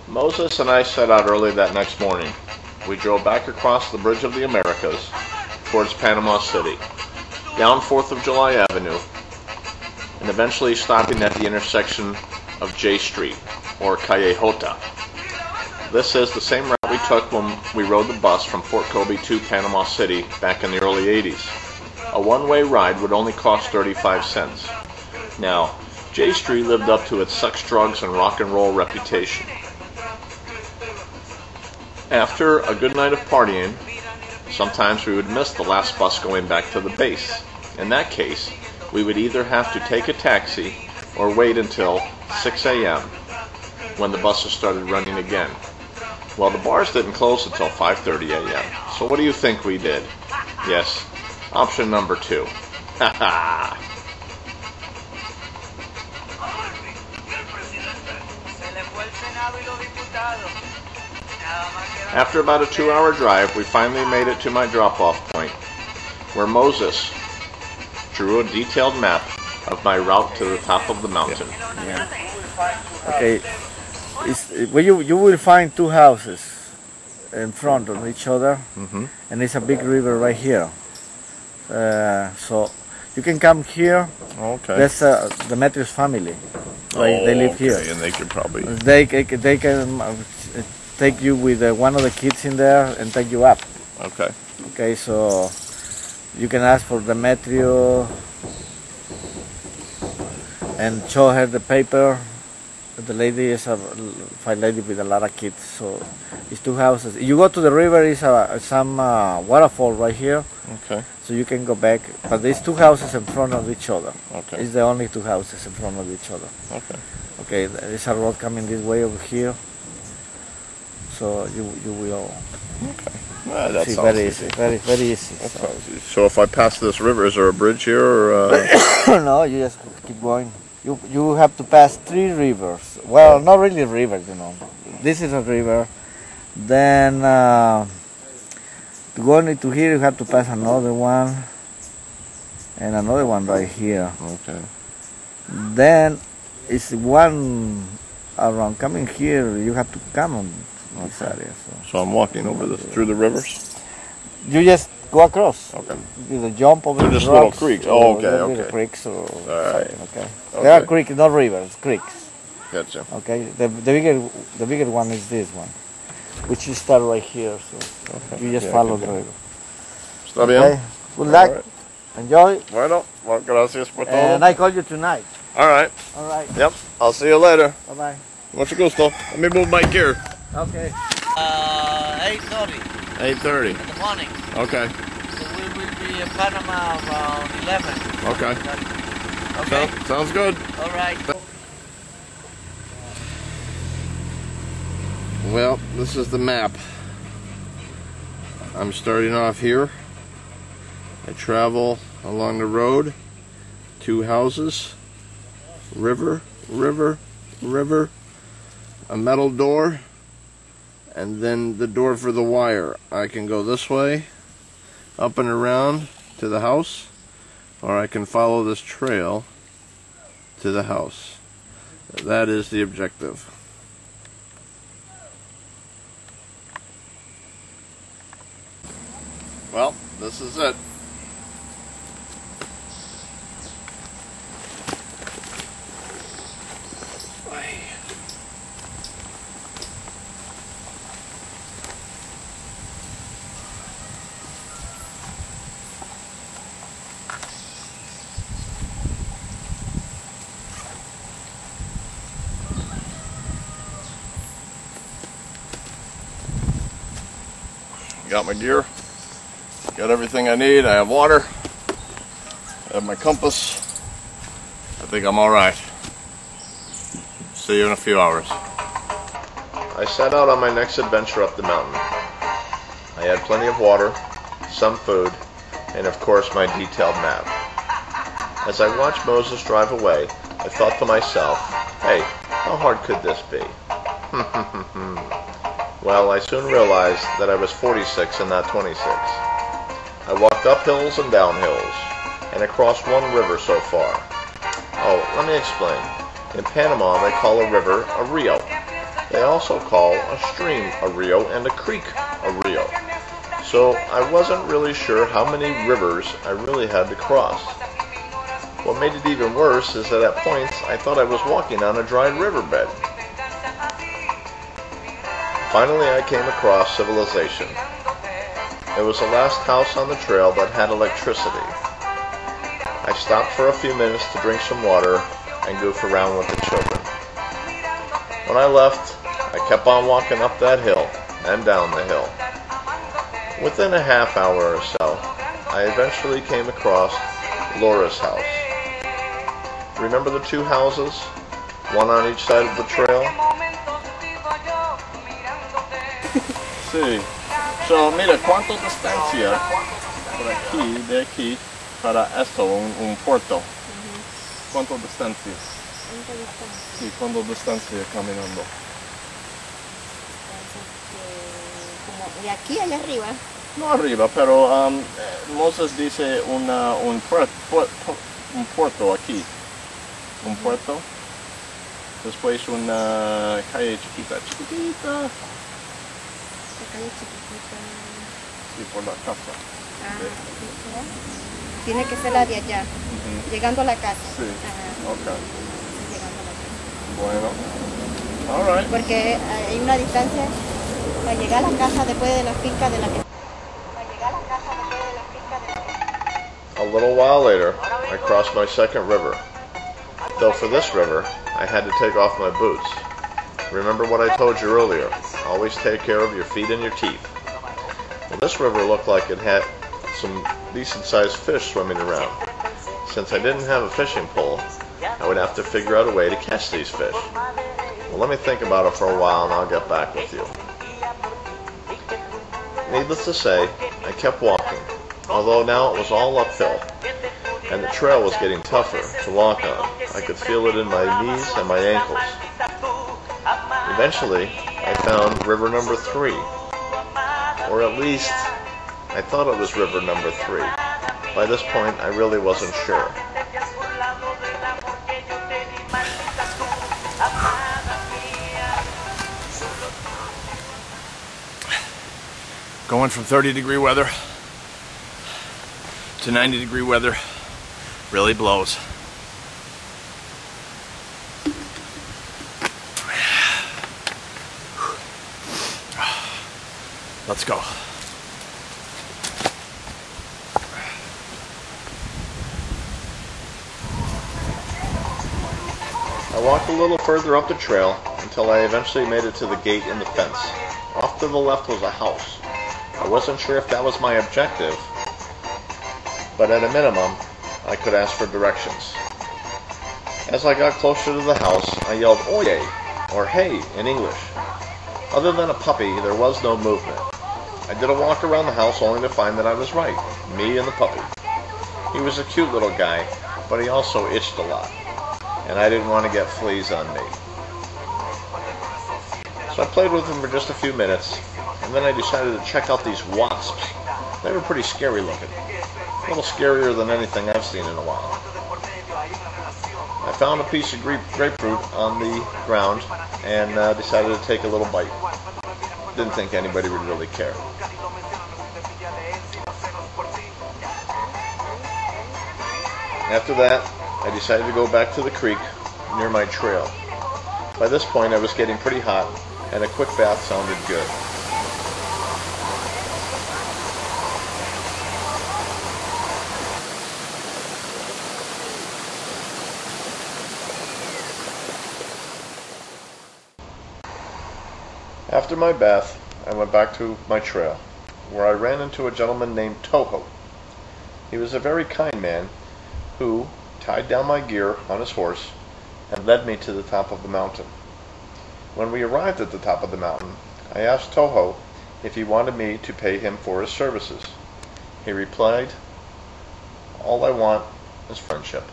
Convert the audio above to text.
Moses and I set out early that next morning. We drove back across the Bridge of the Americas towards Panama City, down 4th of July Avenue, and eventually stopping at the intersection of J Street, or Calle Jota. This is the same route we took when we rode the bus from Fort Kobe to Panama City back in the early 80s. A one-way ride would only cost 35 cents. Now, J Street lived up to its sex, drugs, and rock and roll reputation. After a good night of partying, sometimes we would miss the last bus going back to the base. In that case, we would either have to take a taxi or wait until 6 a.m. when the buses started running again. Well, the bars didn't close until 5:30 a.m. So what do you think we did? Yes, option number 2. Haha. After about a 2-hour drive, we finally made it to my drop-off point, where Moses drew a detailed map of my route to the top of the mountain. Yeah. Okay, well, you will find 2 houses in front of each other, and it's a big river right here. So you can come here. Okay. That's the Matthews family. They live here. And they could probably... They can take you with one of the kids in there and take you up. Okay. Okay, so you can ask for Demetrio and show her the paper. The lady is a fine lady with a lot of kids, so it's 2 houses. You go to the river, is some waterfall right here. Okay. So you can go back, but there's 2 houses in front of each other. Okay. It's the only 2 houses in front of each other. Okay. Okay, there's a road coming this way over here. So you will. Okay. That see, sounds very easy, very easy. Okay. So if I pass this river, is there a bridge here, or? No, you just keep going. You have to pass 3 rivers. Well, not really rivers, you know. This is a river. Then to go into here, you have to pass another one, and another one right here. Okay. Then it's one around coming here. You have to come on this area. So I'm walking over through the rivers. You just go across. Okay. You jump over the the just little rocks. creeks. Oh, okay, Little okay. creeks or right. something. Okay. There are creeks, not rivers. Creeks. Gotcha. Okay. The bigger one is this one, which you start right here. So you just follow the river. Está bien. Okay. Good luck. Right. Enjoy. Bueno, well, gracias por todo. And I call you tonight. All right. All right. Yep. I'll see you later. Bye bye. Mucho gusto. Let me move my gear. Okay. 8:30 8:30. in the morning. Okay. So we will be in Panama around 11. Okay. Okay. Sounds good. All right. Well, this is the map. I'm starting off here. I travel along the road, 2 houses, river, a metal door, and then the door for the wire. I can go this way, up and around to the house, or I can follow this trail to the house. That is the objective. Well, this is it. Got my gear, got everything I need. I have water, I have my compass. I think I'm all right. See you in a few hours. I set out on my next adventure up the mountain. I had plenty of water, some food, and of course my detailed map. As I watched Moses drive away, I thought to myself, hey, how hard could this be? Well, I soon realized that I was 46 and not 26. I walked up hills and down hills, and across one river so far. Oh, let me explain. In Panama, they call a river a rio. They also call a stream a rio and a creek a rio. So I wasn't really sure how many rivers I really had to cross. What made it even worse is that at points I thought I was walking on a dry riverbed. Finally I came across civilization. It was the last house on the trail that had electricity. I stopped for a few minutes to drink some water and goof around with the children. When I left, I kept on walking up that hill and down the hill. Within a half hour or so, I eventually came across Laura's house. Remember the two houses? One on each side of the trail? Sí. So, mira, ¿cuánto distancia por aquí, de aquí, para esto, un puerto? ¿Cuánto distancia? Sí, ¿cuánto distancia caminando? Como de aquí allá arriba. No arriba, pero Moses dice un puerto aquí. Un puerto. Después una calle chiquita. La calle chiquitita. Sí, por la casa. Tiene que ser la de allá. Llegando a la casa. Sí. Ok. Llegando a la casa. Bueno. All right. Porque hay una distancia para llegar a la casa después de la finca de la que... A little while later, I crossed my second river. Though for this river, I had to take off my boots. Remember what I told you earlier, always take care of your feet and your teeth. Well, this river looked like it had some decent-sized fish swimming around. Since I didn't have a fishing pole, I would have to figure out a way to catch these fish. Well, let me think about it for a while and I'll get back with you. Needless to say, I kept walking, although now it was all uphill, and the trail was getting tougher to walk on. I could feel it in my knees and my ankles. Eventually, I found river number 3, or at least, I thought it was river number 3. By this point, I really wasn't sure. Going from 30-degree weather to 90-degree weather really blows. Let's go. I walked a little further up the trail until I eventually made it to the gate in the fence. Off to the left was a house. I wasn't sure if that was my objective, but at a minimum, I could ask for directions. As I got closer to the house, I yelled "Oye," or "Hey" in English. Other than a puppy, there was no movement. I did a walk around the house only to find that I was right, me and the puppy. He was a cute little guy, but he also itched a lot, and I didn't want to get fleas on me. So I played with him for just a few minutes, and then I decided to check out these wasps. They were pretty scary looking. A little scarier than anything I've seen in a while. I found a piece of grapefruit on the ground and decided to take a little bite. Didn't think anybody would really care. After that, I decided to go back to the creek near my trail. By this point, I was getting pretty hot, and a quick bath sounded good. After my bath, I went back to my trail, where I ran into a gentleman named Toho. He was a very kind man who tied down my gear on his horse and led me to the top of the mountain. When we arrived at the top of the mountain, I asked Toho if he wanted me to pay him for his services. He replied, "All I want is friendship."